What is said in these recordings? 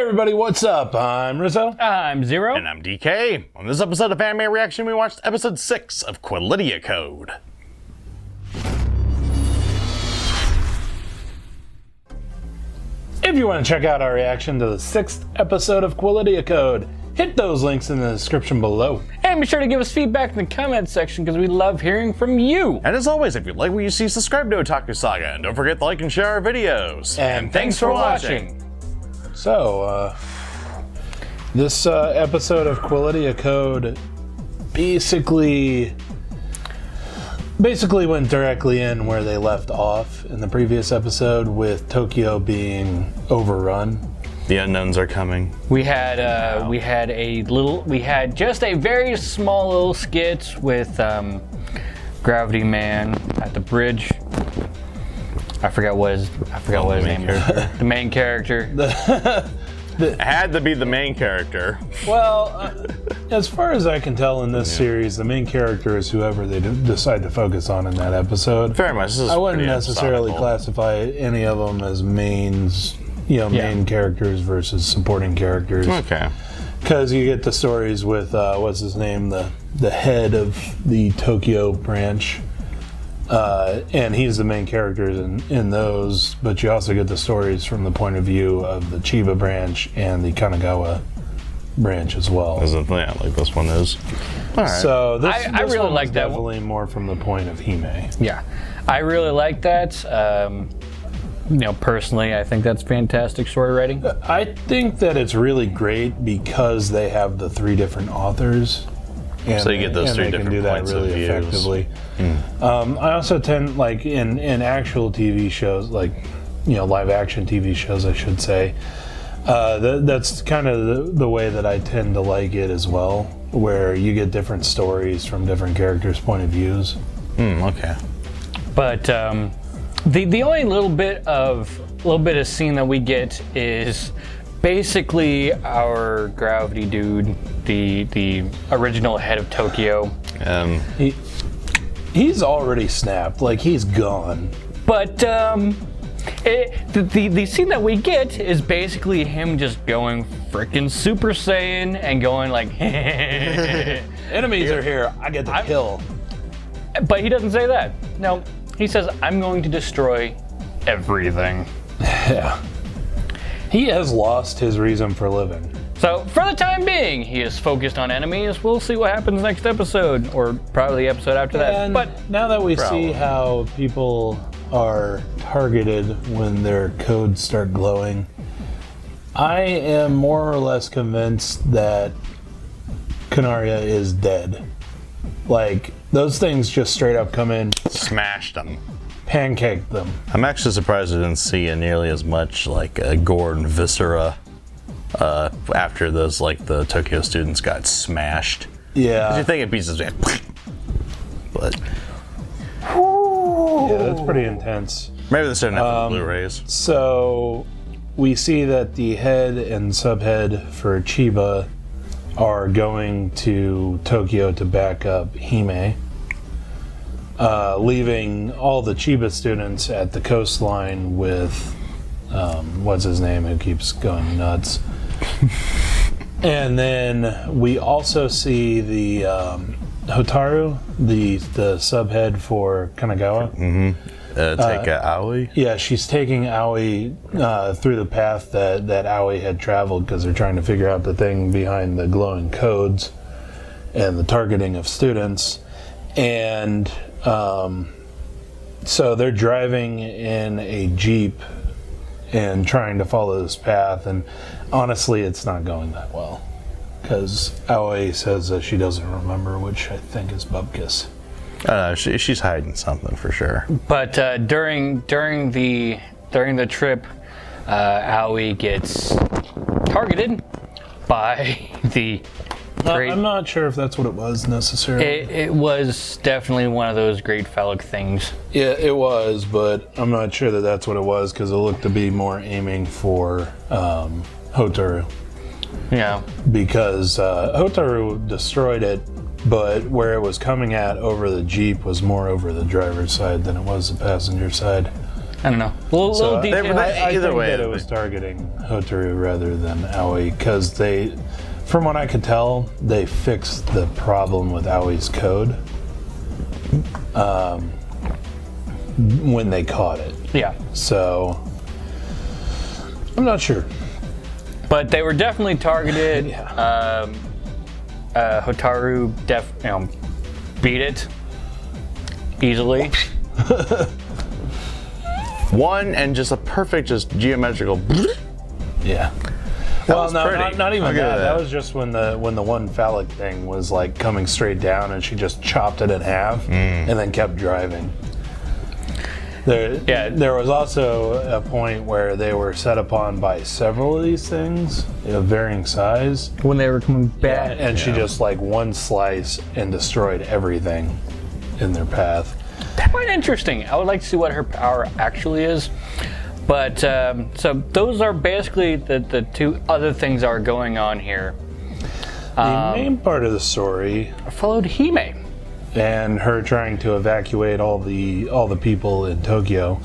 everybody, what's up? I'm Rizzo. I'm Zero. And I'm DK. On this episode of Anime Reaction, we watched episode 6 of Qualidea Code. If you want to check out our reaction to the 6th episode of Qualidea Code, hit those links in the description below. And be sure to give us feedback in the comments section because we love hearing from you. And as always, if you like what you see, subscribe to Otaku Saga. And don't forget to like and share our videos. And Thanks for watching. So, this episode of Qualidea Code basically went directly in where they left off in the previous episode, with Tokyo being overrun. The unknowns are coming. We had just a very small little skit with Gravity Man at the bridge. I forgot what his name was. The main character. It had to be the main character. Well, as far as I can tell in this series, the main character is whoever they decide to focus on in that episode. Very much. This is I wouldn't pretty necessarily episodical. classify any of them as mains, main characters versus supporting characters. Okay. Because you get the stories with, what's his name, the head of the Tokyo branch. And he's the main character in those, but you also get the stories from the point of view of the Chiba branch and the Kanagawa branch as well. Yeah, like this one is. All right. So this I really one like was that definitely more from the point of Hime. Yeah, I really like that. Personally, I think that's fantastic story writing. I think that it's really great because they have the 3 different authors. And So you get those 3 they different can do that points really of views. effectively. I also tend, like in actual TV shows, like live action TV shows, I should say. That's kind of the way that I tend to like it as well, where you get different stories from different characters' point of views. Okay. But the only little bit of scene that we get is basically our Gravity dude, the original head of Tokyo. He's already snapped, like he's gone. But the scene that we get is basically him just going freaking Super Saiyan and going like, Enemies are here, I get the kill. But he doesn't say that. No, he says, I'm going to destroy everything. Yeah. He has lost his reason for living. So, for the time being, he is focused on enemies. We'll see what happens next episode, or probably the episode after that. And But now that we Probably. see how people are targeted when their codes start glowing, I am more or less convinced that Canaria is dead. Like, those things just straight up come in, Smashed them. pancake them. I'm actually surprised I didn't see nearly as much gore and viscera after those, the Tokyo students got smashed. Yeah. You think it pieces, but Yeah, that's pretty intense. maybe this didn't have the Blu-rays. So we see that the head and subhead for Chiba are going to Tokyo to back up Hime, leaving all the Chiba students at the coastline with what's his name, who keeps going nuts. And then we also see the Hotaru, the subhead for Kanagawa. Take Aoi. Yeah, she's taking Aoi through the path that Aoi had traveled, because they're trying to figure out the thing behind the glowing codes and the targeting of students. And so they're driving in a Jeep and trying to follow this path. And honestly, it's not going that well, because Aoi says that she doesn't remember, which I think is Bupkis. She's hiding something for sure. But during the trip, Aoi gets targeted by the great. I'm not sure if that's what it was necessarily. It was definitely one of those great phallic things. Yeah, it was, but I'm not sure that that's what it was, because it looked to be more aiming for Hotaru, Yeah. because Hotaru destroyed it, but where it was coming at over the Jeep was more over the driver's side than it was the passenger side. I don't know. Little I, detail. I Either think way, that it was targeting Hotaru rather than Aoi, because they, from what I could tell, they fixed the problem with Aoi's code when they caught it. Yeah. So I'm not sure. But they were definitely targeted. Yeah. Hotaru beat it easily. One and just a perfect, just geometrical. Yeah. was Well, no, pretty. not even I'll give that. it That that. was just when the one phallic thing was like coming straight down, and she just chopped it in half and then kept driving. There was also a point where they were set upon by several of these things of varying size, When they were coming back. and she just like one slice and destroyed everything in their path. Quite interesting. I would like to see what her power actually is. But so those are basically the two other things that are going on here. The main part of the story, I followed Hime. and her trying to evacuate all the people in Tokyo.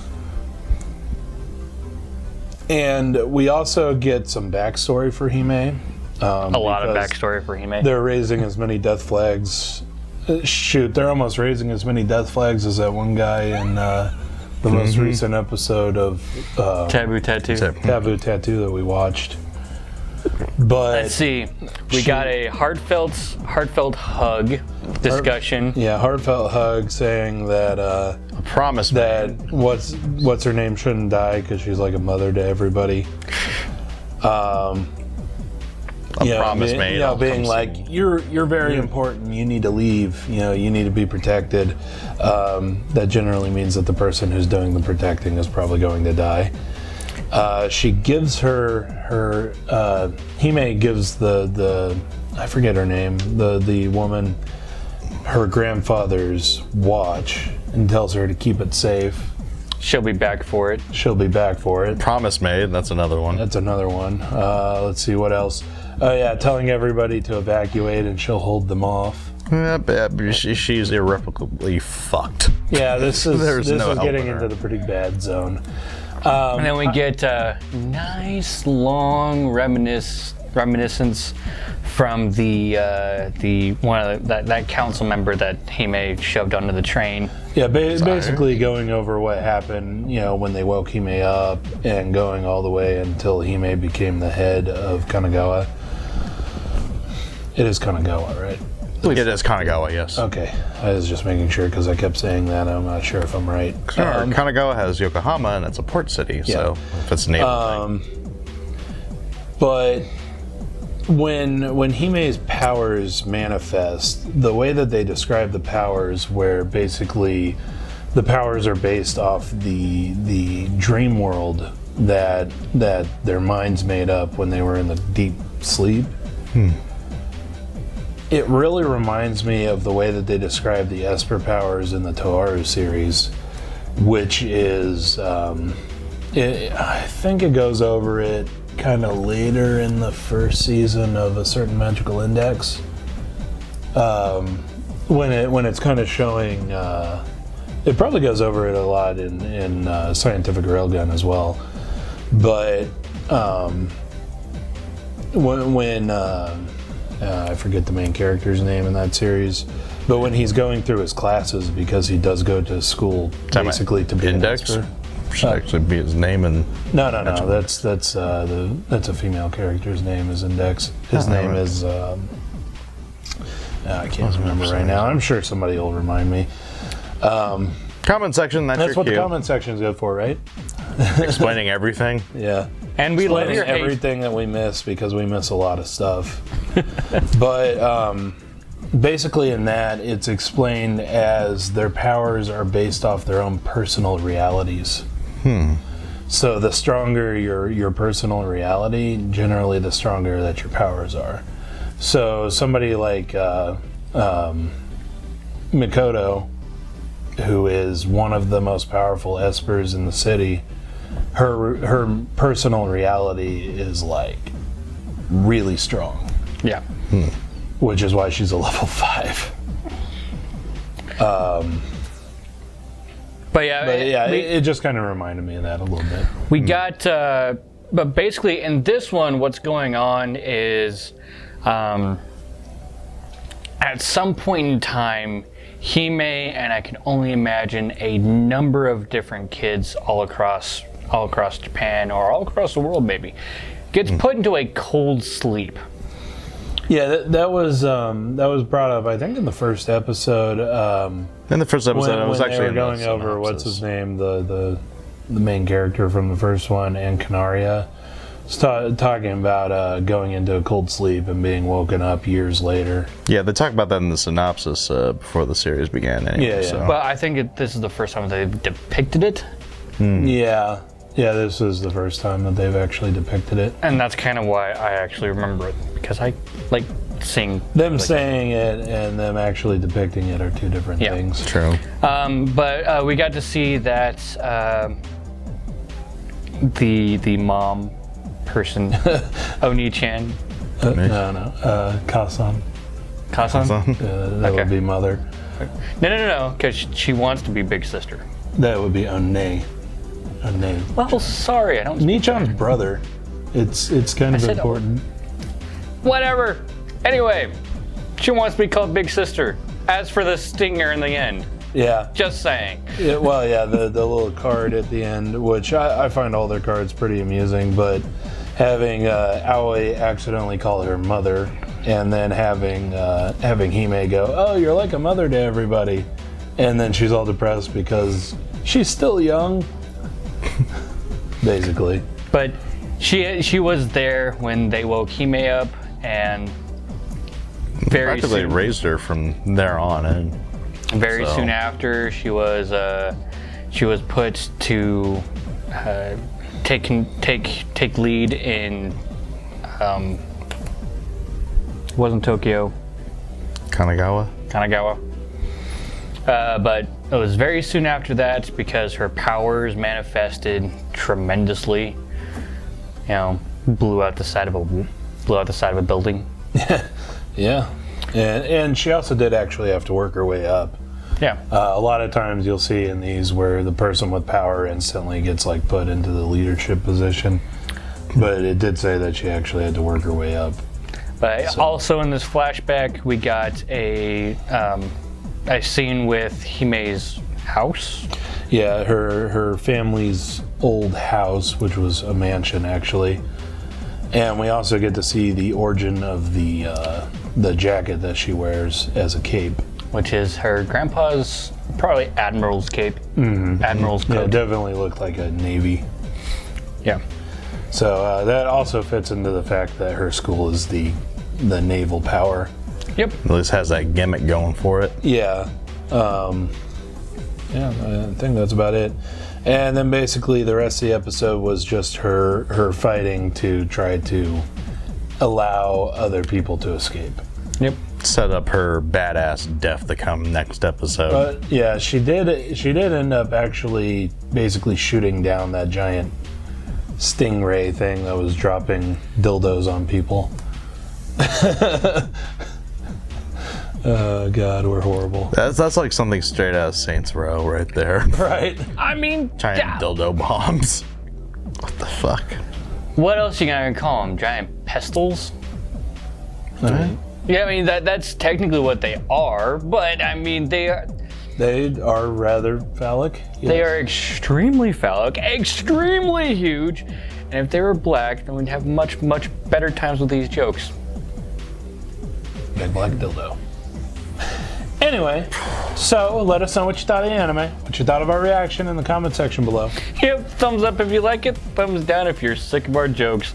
And we also get some backstory for Hime. A lot of backstory for Hime. They're raising as many death flags. They're almost raising as many death flags as that one guy in the most recent episode of Taboo Tattoo. Taboo Tattoo that we watched. But Let's see. We got a heartfelt hug discussion. yeah, heartfelt hug saying that Promise that man. what's her name shouldn't die because she's like a mother to everybody. Promise made. I'll being come like see. you're very important. You need to leave. You need to be protected. That generally means that the person who's doing the protecting is probably going to die. She gives her Hime gives the I forget her name, the woman, her grandfather's watch, and tells her to keep it safe. She'll be back for it. She'll be back for it. Promise made. That's another one. That's another one. Let's see what else. Oh yeah, telling everybody to evacuate and she'll hold them off. She's irrevocably fucked. Yeah, this is There's this no is getting helping her. into the pretty bad zone. And then we get a nice long reminiscence from the one of that council member that Hime shoved onto the train. Yeah, basically going over what happened, when they woke Hime up, and going all the way until Hime became the head of Kanagawa. It is Kanagawa, right? It is Kanagawa, yes. Okay, I was just making sure because I kept saying that. I'm not sure if I'm right. Kanagawa has Yokohama, and it's a port city, so if it's a naval thing. But when Hime's powers manifest, the way that they describe the powers, where basically the powers are based off the dream world that their minds made up when they were in the deep sleep. It really reminds me of the way that they describe the Esper powers in the Toaru series, which is, I think it goes over it kind of later in the first season of A Certain Magical Index, when it's kind of showing. It probably goes over it a lot in Scientific Railgun as well, but when I forget the main character's name in that series, but when he's going through his classes, because he does go to school basically to be Index an expert. should actually be his name and No. That's a female character's name is Index. His name is I can't remember right now. I'm sure somebody will remind me. comment section. That's what the comment section is good for, right? Explaining everything. Yeah. And we love Explaining your hate. everything that we miss, because we miss a lot of stuff. But basically in that, it's explained as their powers are based off their own personal realities. So the stronger your personal reality, generally the stronger that your powers are. So somebody like Mikoto, who is one of the most powerful espers in the city, her personal reality is like really strong, Yeah. which is why she's a level 5. But yeah, it just kind of reminded me of that a little bit. we got. But basically, in this one, what's going on is, at some point in time, Hime, and I can only imagine a number of different kids all across Japan or all across the world, maybe, gets put into a cold sleep. Yeah, that was brought up, I think, in the first episode. In the first episode, I was when actually they were going over what's his name, the main character from the first one, and Canaria, talking about going into a cold sleep and being woken up years later. Yeah, they talk about that in the synopsis before the series began. Anyway, Yeah. So. But I think this is the first time they've depicted it, Yeah, this is the first time that they've actually depicted it. and that's kind of why I actually remember it, because I like seeing Them saying it and them actually depicting it are two different things. True. But we got to see that the mom person, Oni-chan. No, Kasan. Kasan? That Okay. would be mother. No, because she wants to be big sister. That would be One. One. Well, sorry, I don't. Nichan's brother. It's kind of said- important. Whatever. Anyway, she wants to be called big sister. As for the stinger in the end, Yeah. just saying. Yeah, well, yeah, the little card at the end, which I find all their cards pretty amusing, but having Aoi accidentally call her mother, and then having Hime go, "Oh, you're like a mother to everybody," and then she's all depressed because she's still young, basically. But she was there when they woke Hime up, and very Practically soon, raised her from there on, and very so- soon after, she was put to take lead in wasn't Tokyo, Kanagawa. but it was very soon after that because her powers manifested tremendously. You know, blew out the side of a building. Yeah, and she also did actually have to work her way up. Yeah. A lot of times you'll see in these where the person with power instantly gets like put into the leadership position, but it did say that she actually had to work her way up. But also in this flashback, we got a scene with Hime's house. Yeah, her family's old house, which was a mansion actually, and we also get to see the origin of the jacket that she wears as a cape. Which is her grandpa's, probably Admiral's cape. Admiral's Yeah, it coat. definitely looked like a navy. Yeah. So that also fits into the fact that her school is the naval power. Yep. At least has that gimmick going for it. Yeah. I think that's about it. And then basically the rest of the episode was just her fighting to try to allow other people to escape. Yep. Set up her badass death to come next episode. But yeah, she did end up actually basically shooting down that giant stingray thing that was dropping dildos on people. Oh God, we're horrible. That's like something straight out of Saints Row right there. Right? I mean, Giant dildo bombs. What the fuck? what else you gonna call them? Giant pestles? Yeah, I mean that's technically what they are, but I mean they are rather phallic. Yes. they are extremely phallic, extremely huge, and if they were black, then we'd have much better times with these jokes. Big black dildo. Anyway, so let us know what you thought of the anime, what you thought of our reaction in the comment section below. Yep, thumbs up if you like it, thumbs down if you're sick of our jokes.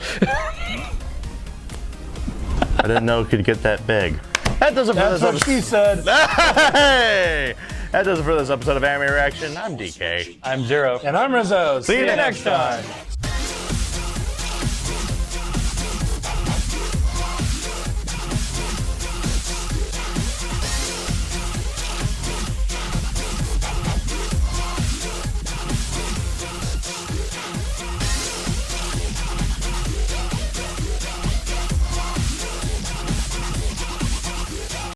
I didn't know it could get that big. That does it for That's this what she said. Hey! That does it for this episode of Anime Reaction. I'm DK. I'm Zero. And I'm Rizzo. See you next time.